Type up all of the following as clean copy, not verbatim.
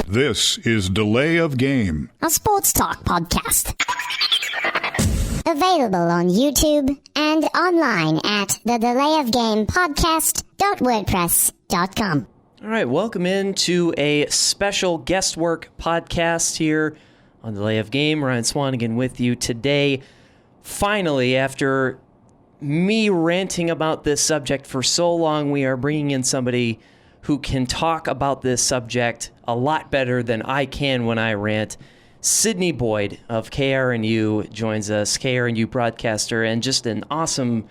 This is Delay of Game, a sports talk podcast. Available on YouTube and online at thedelayofgamepodcast.wordpress.com. All right, welcome into a special guest work podcast here on Delay of Game. Ryan Swanigan with you today. Finally, after me ranting about this subject for so long, we are bringing in somebody who can talk about this subject a lot better than I can when I rant. Sydny Boyd of KRNU joins us, KRNU broadcaster, and just an awesome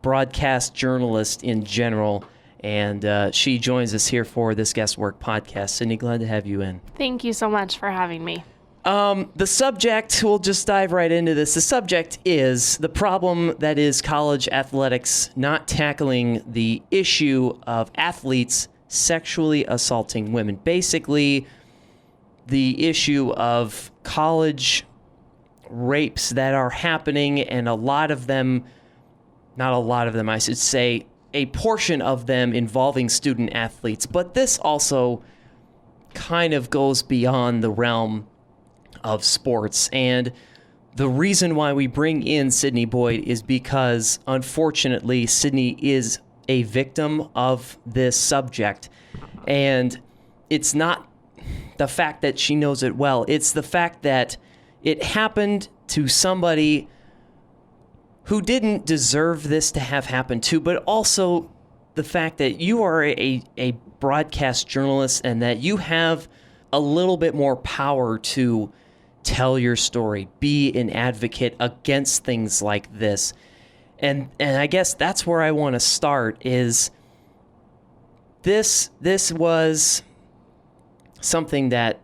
broadcast journalist in general. And she joins us here for this guest work podcast. Sydny, glad to have you in. Thank you so much for having me. The subject, we'll just dive right into this. The subject is the problem that is college athletics not tackling the issue of athletes sexually assaulting women. Basically, the issue of college rapes that are happening, and a portion of them involving student athletes. But this also kind of goes beyond the realm of sports. And the reason why we bring in Sydny Boyd is because, unfortunately, Sydny is a victim of this subject. And it's not the fact that she knows it well. It's the fact that it happened to somebody who didn't deserve this to have happened to, but also the fact that you are a broadcast journalist and that you have a little bit more power to tell your story, be an advocate against things like this. And I guess that's where I want to start is this was something that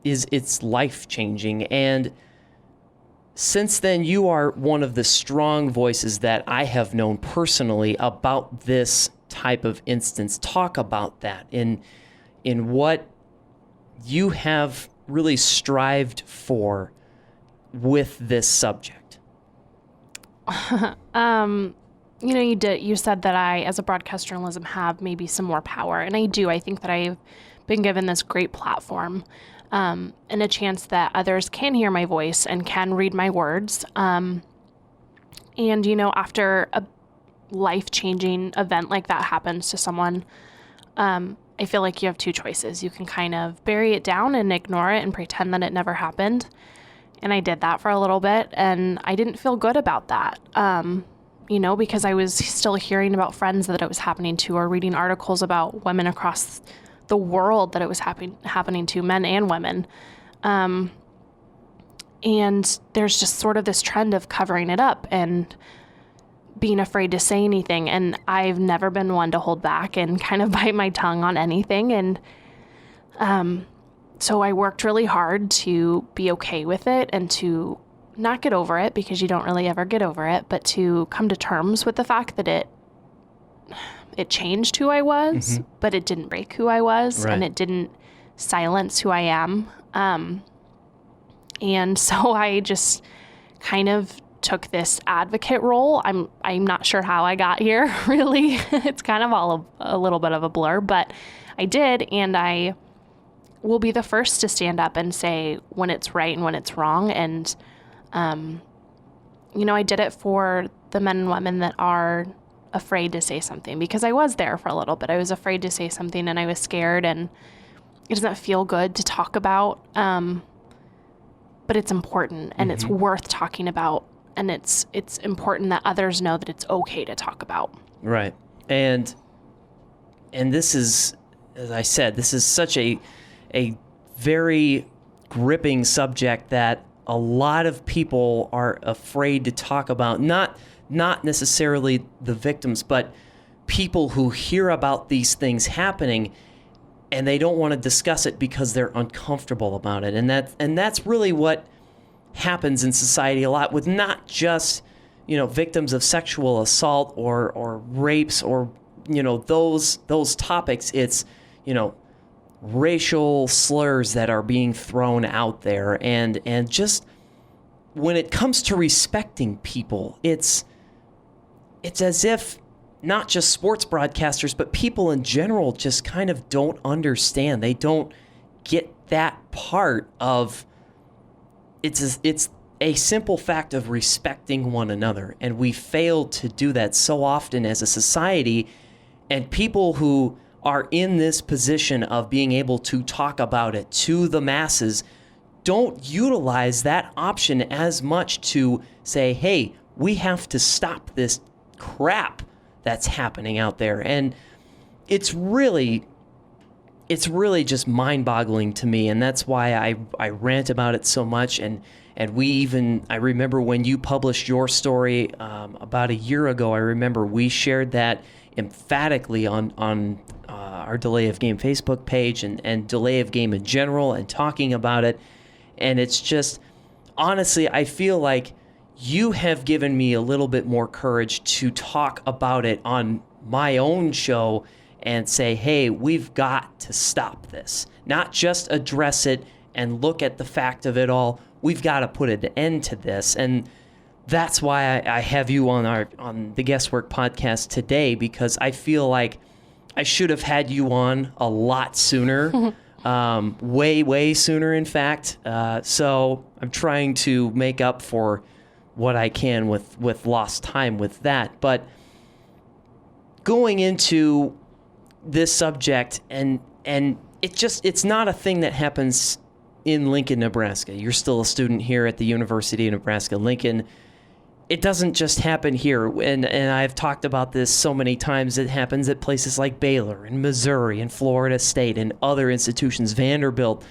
it's life-changing. And since then, you are one of the strong voices that I have known personally about this type of instance. Talk about that in what you have really strived for with this subject. You said that I, as a broadcast journalism, have maybe some more power, and I do. I think that I've been given this great platform and a chance that others can hear my voice and can read my words. And, after a life-changing event like that happens to someone, I feel like you have two choices. You can kind of bury it down and ignore it and pretend that it never happened. And I did that for a little bit, and I didn't feel good about that, because I was still hearing about friends that it was happening to, or reading articles about women across the world that it was happening to, men and women. And there's just sort of this trend of covering it up and being afraid to say anything. And I've never been one to hold back and kind of bite my tongue on anything. And so I worked really hard to be okay with it and to not get over it, because you don't really ever get over it, but to come to terms with the fact that it changed who I was, but it didn't break who I was, and it didn't silence who I am. And so I just kind of took this advocate role. I'm not sure how I got here, really. It's kind of a little bit of a blur, but I did, and I will be the first to stand up and say when it's right and when it's wrong. And, I did it for the men and women that are afraid to say something, because I was there for a little bit. I was afraid to say something, and I was scared, and it doesn't feel good to talk about. But it's important, and it's worth talking about. And it's important that others know that it's okay to talk about. Right. And this is, as I said, this is such a very gripping subject that a lot of people are afraid to talk about. Not necessarily the victims, but people who hear about these things happening and they don't want to discuss it because they're uncomfortable about it. And that's really what happens in society a lot, with not just, victims of sexual assault or rapes or, those topics. It's, racial slurs that are being thrown out there. And just when it comes to respecting people, it's as if not just sports broadcasters, but people in general just kind of don't understand. They don't get that part of it's a simple fact of respecting one another, and we fail to do that so often as a society. And people who are in this position of being able to talk about it to the masses don't utilize that option as much to say, hey, we have to stop this crap that's happening out there. And it's really just mind-boggling to me, and that's why I rant about it so much. And I remember when you published your story about a year ago, I remember we shared that emphatically on our Delay of Game Facebook page and Delay of Game in general, and talking about it. And it's just, honestly, I feel like you have given me a little bit more courage to talk about it on my own show and say, hey, we've got to stop this. Not just address it and look at the fact of it all. We've got to put an end to this. And that's why I have you on the Guesswork podcast today, because I feel like I should have had you on a lot sooner. Way sooner, in fact. So I'm trying to make up for what I can with lost time with that. But going into this subject, and it's not a thing that happens in Lincoln, Nebraska. You're still a student here at the University of Nebraska-Lincoln. It doesn't just happen here, and I've talked about this so many times. It happens at places like Baylor and Missouri and Florida State and other institutions, Vanderbilt.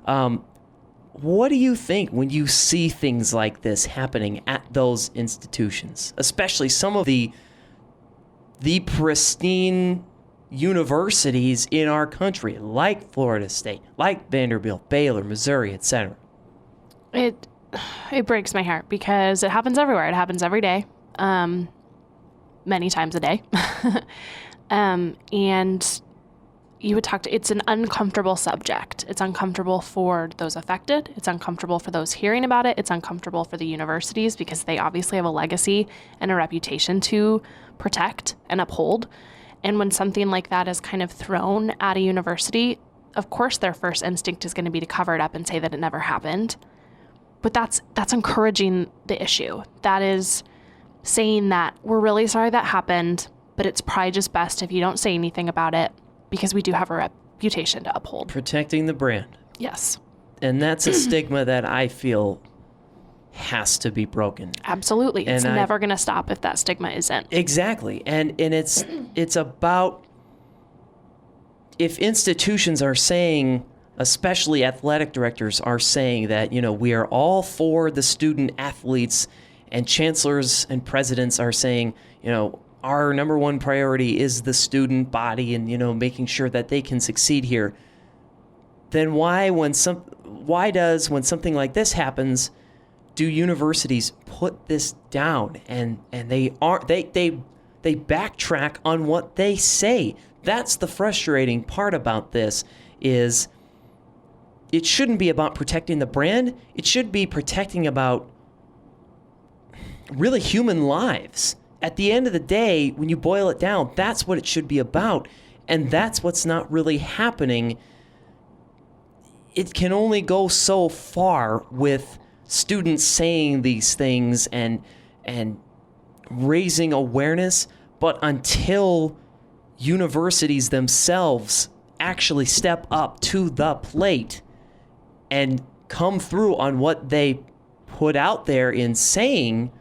What do you think when you see things like this happening at those institutions, especially some of the pristine universities in our country, like Florida State, like Vanderbilt, Baylor, Missouri, etc.? It breaks my heart because it happens everywhere. It happens every day, many times a day. And you would it's an uncomfortable subject. It's uncomfortable for those affected. It's uncomfortable for those hearing about it. It's uncomfortable for the universities because they obviously have a legacy and a reputation to protect and uphold. And when something like that is kind of thrown at a university, of course their first instinct is going to be to cover it up and say that it never happened. But that's encouraging the issue. That is saying that we're really sorry that happened, but it's probably just best if you don't say anything about it because we do have a reputation to uphold. Protecting the brand. Yes. And that's a stigma that I feel has to be broken. Absolutely. It's never going to stop if that stigma isn't. Exactly. And it's about, if institutions are saying, especially athletic directors are saying that, we are all for the student athletes, and chancellors and presidents are saying, our number one priority is the student body and, making sure that they can succeed here. Then when something like this happens, do universities put this down and they backtrack on what they say? That's the frustrating part about this, is it shouldn't be about protecting the brand. It should be protecting about really human lives. At the end of the day, when you boil it down, that's what it should be about. And that's what's not really happening. It can only go so far with students saying these things and raising awareness, but until universities themselves actually step up to the plate and come through on what they put out there in saying,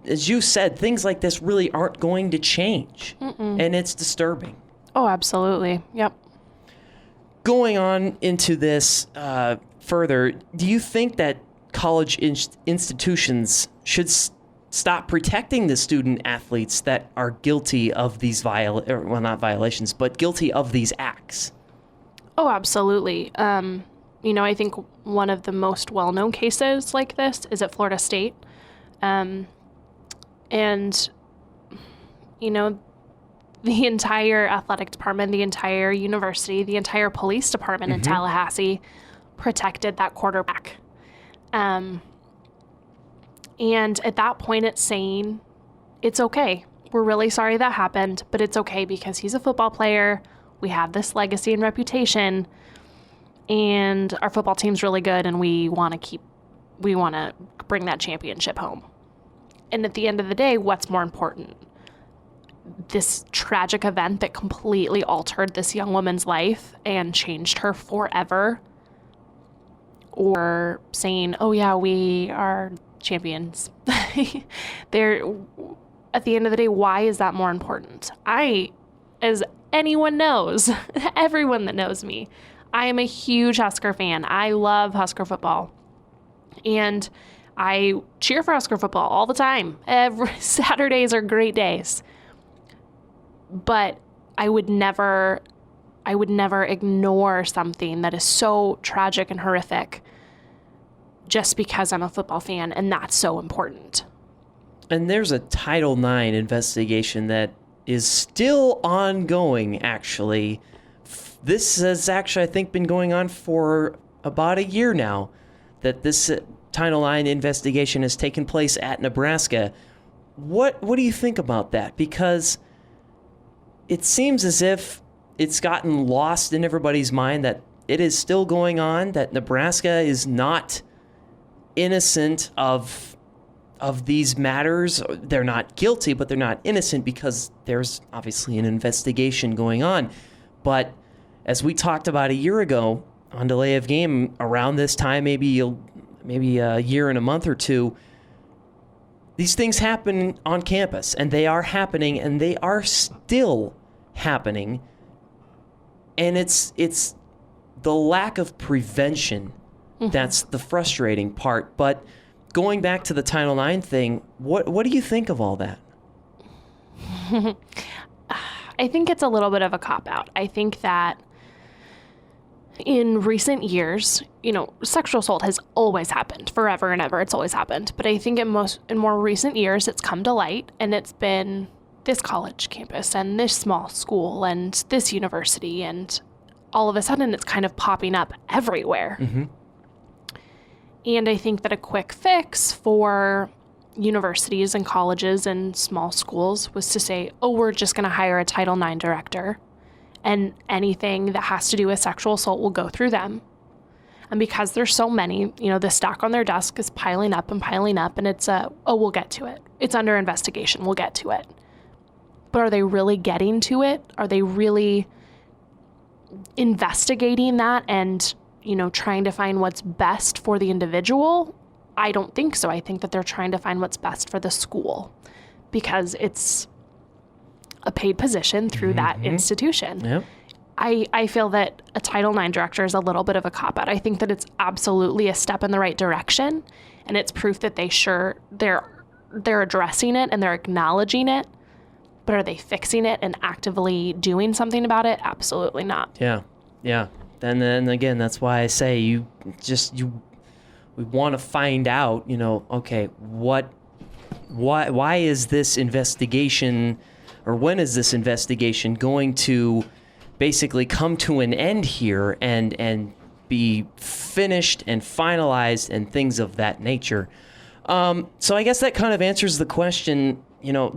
as you said, things like this really aren't going to change. And it's disturbing. Oh, absolutely. Yep. Going on into this further, do you think that college institutions should stop protecting the student athletes that are guilty of these not violations, but guilty of these acts? Oh, absolutely. I think one of the most well-known cases like this is at Florida State. The entire athletic department, the entire university, the entire police department in Tallahassee protected that quarterback. And at that point, it's saying, it's okay. We're really sorry that happened, but it's okay because he's a football player. We have this legacy and reputation. and our football team's really good, and we want to bring that championship home. And at the end of the day, what's more important? This tragic event that completely altered this young woman's life and changed her forever, or saying, oh yeah, we are champions. At the end of the day, why is that more important? As anyone knows, everyone that knows me, I am a huge Husker fan. I love Husker football. And I cheer for Husker football all the time. Saturdays are great days. But I would never ignore something that is so tragic and horrific just because I'm a football fan, and that's so important. And there's a Title IX investigation that is still ongoing, actually. This has actually, I think, been going on for about a year now, that this Title IX investigation has taken place at Nebraska. What do you think about that? Because it seems as if it's gotten lost in everybody's mind that it is still going on, that Nebraska is not innocent of these matters. They're not guilty, but they're not innocent because there's obviously an investigation going on. But as we talked about a year ago on Delay of Game, around this time, maybe a year and a month or two, these things happen on campus, and they are happening, and they are still happening. And it's the lack of prevention that's the frustrating part. But going back to the Title IX thing, what do you think of all that? I think it's a little bit of a cop-out. I think that in recent years, sexual assault has always happened, forever and ever. It's always happened. But I think in more recent years, it's come to light, and it's been this college campus and this small school and this university, and all of a sudden it's kind of popping up everywhere. Mm-hmm. And I think that a quick fix for universities and colleges and small schools was to say, oh, we're just going to hire a Title IX director, and anything that has to do with sexual assault will go through them. And because there's so many, the stack on their desk is piling up, and it's we'll get to it. It's under investigation. We'll get to it. But are they really getting to it? Are they really investigating that and, trying to find what's best for the individual? I don't think so. I think that they're trying to find what's best for the school, because it's a paid position through that institution. Yep. I feel that a Title IX director is a little bit of a cop-out. I think that it's absolutely a step in the right direction, and it's proof that they're addressing it and they're acknowledging it. But are they fixing it and actively doing something about it? Absolutely not. Yeah. And then again, that's why I say we want to find out, okay, why is this investigation, or when is this investigation going to basically come to an end here and be finished and finalized and things of that nature? So I guess that kind of answers the question,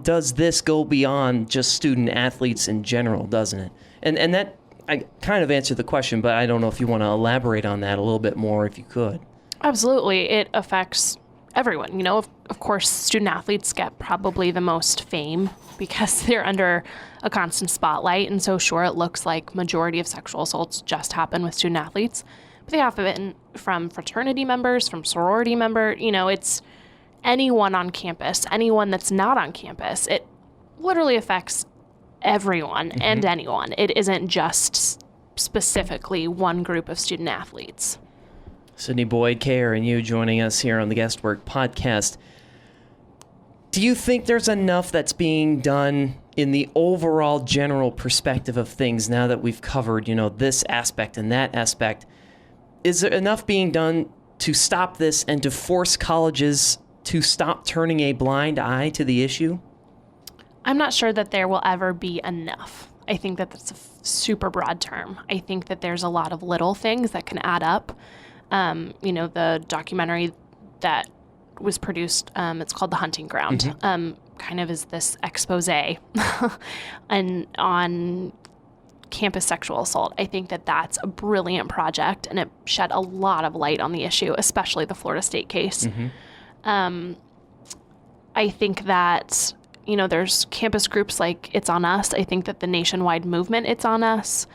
does this go beyond just student athletes in general, doesn't it? And that, I kind of answered the question, but I don't know if you want to elaborate on that a little bit more, if you could. Absolutely. It affects everyone. Of course, student athletes get probably the most fame because they're under a constant spotlight. And so sure, it looks like majority of sexual assaults just happen with student athletes, but they happen from fraternity members, from sorority member. It's anyone on campus, anyone that's not on campus. It literally affects everyone and anyone. It isn't just specifically one group of student athletes. Sydny Boyd, KRNU, joining us here on the Guest Work Podcast. Do you think there's enough that's being done in the overall general perspective of things now that we've covered, this aspect and that aspect? Is there enough being done to stop this and to force colleges to stop turning a blind eye to the issue? I'm not sure that there will ever be enough. I think that that's a super broad term. I think that there's a lot of little things that can add up. The documentary that was produced, it's called The Hunting Ground, kind of is this expose and on campus sexual assault. I think that that's a brilliant project, and it shed a lot of light on the issue, especially the Florida State case. I think that, you know, there's campus groups like It's On Us. I think that the nationwide movement, It's On Us,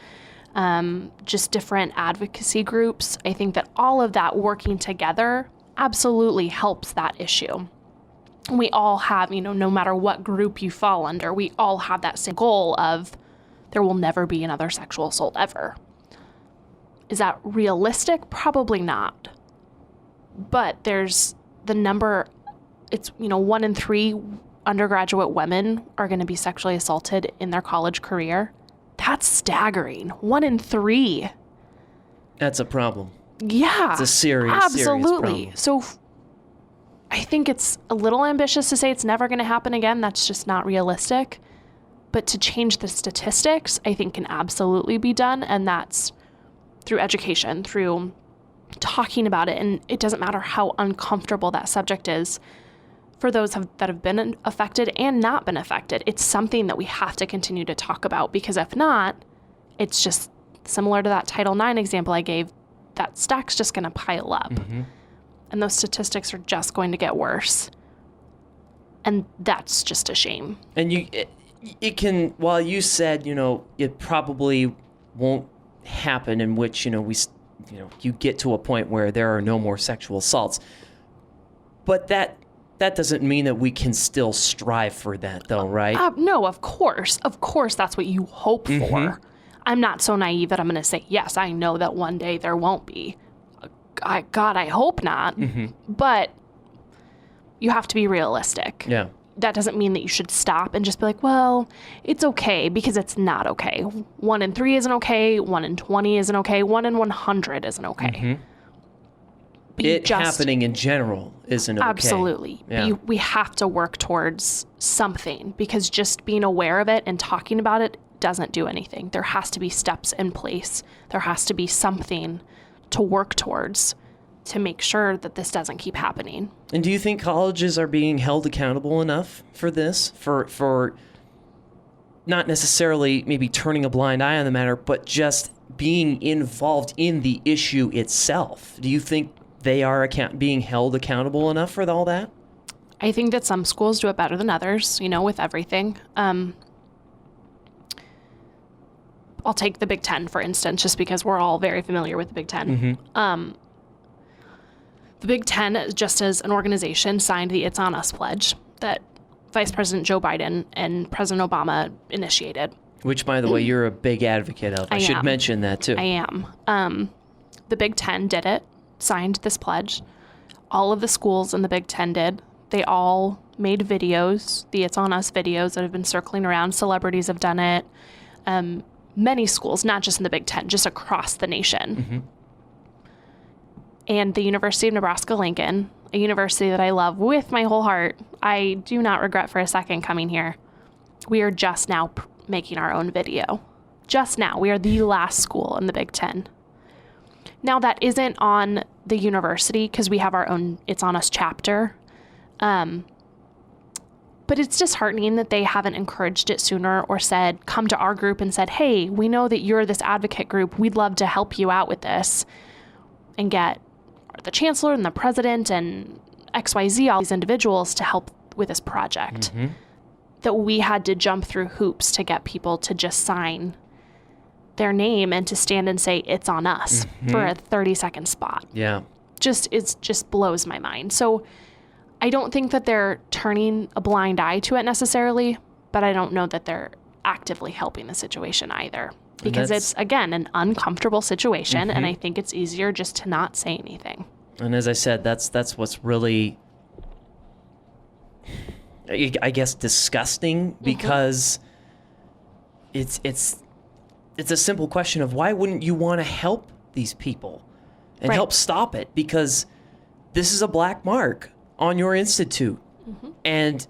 just different advocacy groups, I think that all of that working together absolutely helps that issue. We all have, you know, no matter what group you fall under, we all have that same goal of there will never be another sexual assault ever. Is that realistic? Probably not. But there's the number, it's, you know, 1 in 3 undergraduate women are going to be sexually assaulted in their college career. That's staggering. 1 in 3. That's a problem. Yeah. It's a serious absolutely. problem. So I think it's a little ambitious to say it's never going to happen again. That's just not realistic. But to change the statistics, I think can absolutely be done. And that's through education, through talking about it. And it doesn't matter how uncomfortable that subject is for those that have been affected and not been affected. It's something that we have to continue to talk about, because if not, it's just similar to that Title IX example I gave. That stack's just going to pile up. And those statistics are just going to get worse. And that's just a shame. And it can, while you said, you know, it probably won't happen in which, you know, you get to a point where there are no more sexual assaults. But that doesn't mean that we can still strive for that, though, right? No, of course. Of course, that's what you hope for. I'm not so naive that I'm going to say, yes, I know that one day there won't be. God, I hope not. But you have to be realistic. Yeah. That doesn't mean that you should stop and just be like, well, it's okay, because it's not okay. 1 in 3 isn't okay. 1 in 20 isn't okay. 1 in 100 isn't okay. It happening in general isn't okay. Absolutely. Yeah. We have to work towards something, because just being aware of it and talking about it doesn't do anything. There has to be steps in place. There has to be something to work towards to make sure that this doesn't keep happening. And do you think colleges are being held accountable enough for this? For not necessarily maybe turning a blind eye on the matter, but just being involved in the issue itself? Do you think they are being held accountable enough for all that? I think that some schools do it better than others, you know, with everything. I'll take the Big Ten, for instance, just because we're all very familiar with the Big Ten. The Big Ten, just as an organization, signed the It's On Us pledge that Vice President Joe Biden and President Obama initiated. Which, by the way, you're a big advocate of. I should mention that, too. I am. The Big Ten did it, signed this pledge. All of the schools in the Big Ten did. They all made videos, the It's On Us videos that have been circling around. Celebrities have done it. Many schools, not just in the Big Ten, just across the nation. And the University of Nebraska-Lincoln, a university that I love with my whole heart, I do not regret for a second coming here. We are just now making our own video. Just now. We are the last school in the Big Ten. Now, that isn't on the university, because we have our own It's On Us chapter. But it's disheartening that they haven't encouraged it sooner, or said, come to our group and said, hey, we know that you're this advocate group. We'd love to help you out with this, and get the chancellor and the president and XYZ, all these individuals, to help with this project. That we had to jump through hoops to get people to just sign their name and to stand and say, it's on us for a 30-second spot. Yeah. It just blows my mind. So I don't think that they're turning a blind eye to it necessarily, but I don't know that they're actively helping the situation either, because it's, again, an uncomfortable situation. And I think it's easier just to not say anything. And as I said, that's what's really, I guess, disgusting, because it's a simple question of, why wouldn't you want to help these people and help stop it? Because this is a black mark on your institute. And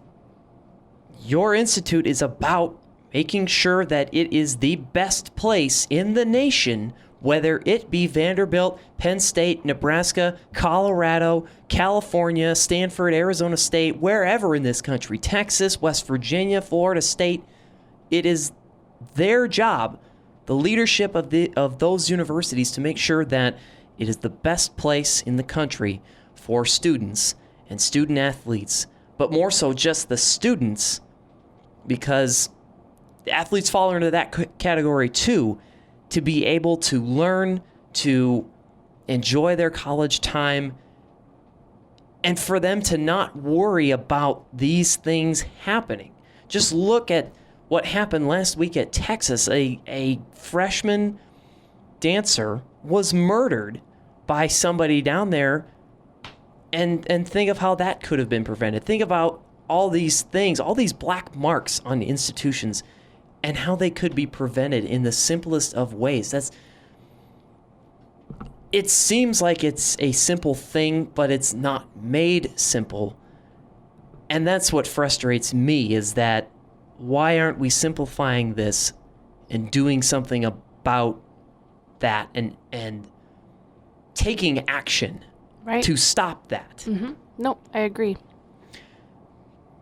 your institute is about making sure that it is the best place in the nation, whether it be Vanderbilt, Penn State, Nebraska, Colorado, California, Stanford, Arizona State, wherever in this country, Texas, West Virginia, Florida State. It is their job the leadership of those universities to make sure that it is the best place in the country for students and student athletes, but more so just the students, because the athletes fall into that category too, to be able to learn, to enjoy their college time, and for them to not worry about these things happening. Just look at what happened last week at Texas. A freshman dancer was murdered by somebody down there, and think of how that could have been prevented. Think about all these things, all these black marks on institutions, and how they could be prevented in the simplest of ways. It seems like it's a simple thing, but it's not made simple. And that's what frustrates me, is that why aren't we simplifying this and doing something about that and taking action to stop that? Mm-hmm. No, I agree.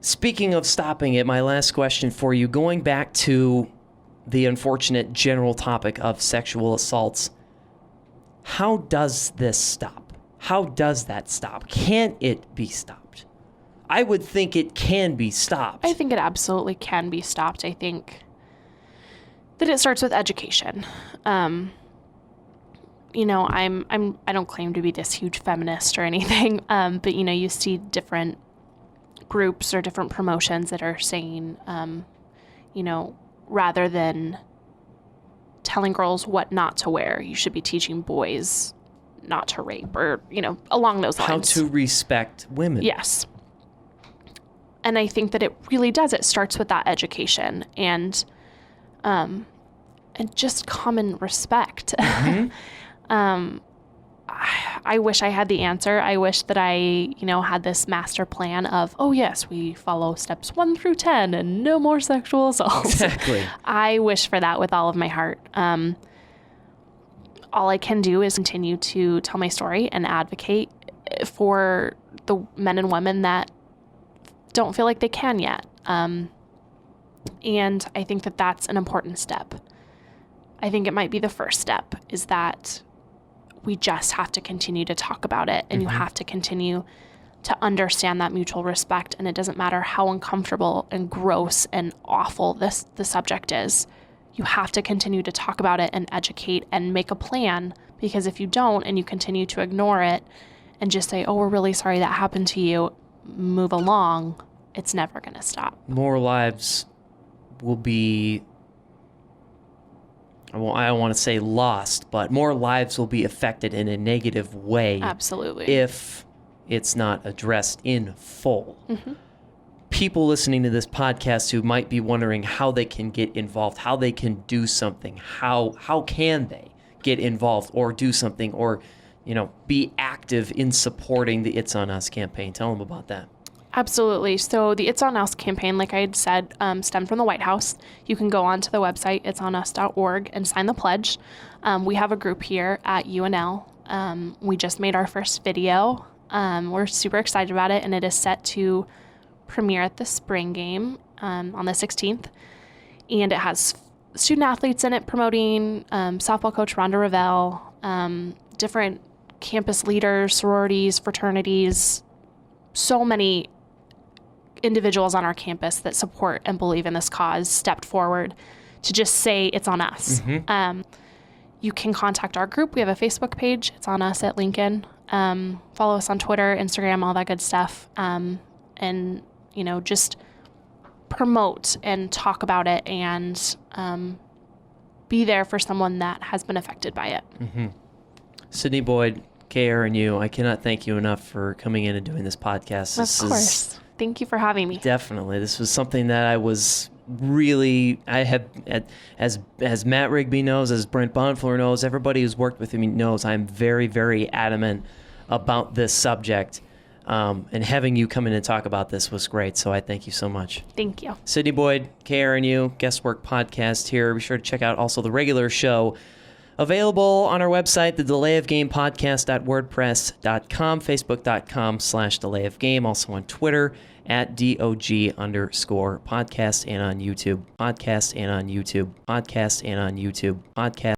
Speaking of stopping it, my last question for you, going back to the unfortunate general topic of sexual assaults, how does this stop? How does that stop? Can it be stopped? I would think it can be stopped. I think it absolutely can be stopped. I think that it starts with education. I don't claim to be this huge feminist or anything, but you see different groups or different promotions that are saying, rather than telling girls what not to wear, you should be teaching boys not to rape, or, along those lines. How to respect women. Yes. And I think that it really does. It starts with that education and just common respect. Mm-hmm. I wish I had the answer. I wish that I, had this master plan of, oh yes, we follow steps 1 through 10 and no more sexual assault. Exactly. I wish for that with all of my heart. All I can do is continue to tell my story and advocate for the men and women that don't feel like they can yet. And I think that that's an important step. I think it might be the first step, is that we just have to continue to talk about it, and you have to continue to understand that mutual respect. And it doesn't matter how uncomfortable and gross and awful the subject is. You have to continue to talk about it and educate and make a plan, because if you don't and you continue to ignore it and just say, oh, we're really sorry that happened to you, move along, it's never going to stop. More lives will be, I don't want to say lost, but more lives will be affected in a negative way. Absolutely. If it's not addressed in full. Mm-hmm. People listening to this podcast who might be wondering how they can get involved, how they can do something, how can they get involved or do something, or be active in supporting the It's On Us campaign. Tell them about that. Absolutely. So the It's On Us campaign, like I had said, stemmed from the White House. You can go onto the website, itsonus.org, and sign the pledge. We have a group here at UNL. We just made our first video. We're super excited about it, and it is set to premiere at the spring game on the 16th. And it has student athletes in it promoting, softball coach Rhonda Ravel, different campus leaders, sororities, fraternities, so many individuals on our campus that support and believe in this cause stepped forward to just say it's on us. Mm-hmm. You can contact our group. We have a Facebook page. It's on us at Lincoln. Follow us on Twitter, Instagram, all that good stuff. And, just promote and talk about it, and be there for someone that has been affected by it. Mm-hmm. Sydny Boyd, KRNU, I cannot thank you enough for coming in and doing this podcast. Of course. Thank you for having me. Definitely. This was something that I have, as Matt Rigby knows, as Brent Bonfleur knows, everybody who's worked with me knows, I'm very, very adamant about this subject. And having you come in and talk about this was great. So I thank you so much. Thank you. Sydny Boyd, KRNU, Guest Work Podcast here. Be sure to check out also the regular show Available on our website, the Delay of Game podcast.wordpress.com, facebook.com/delay of game, also on Twitter at DOG_podcast, and on YouTube. Podcast.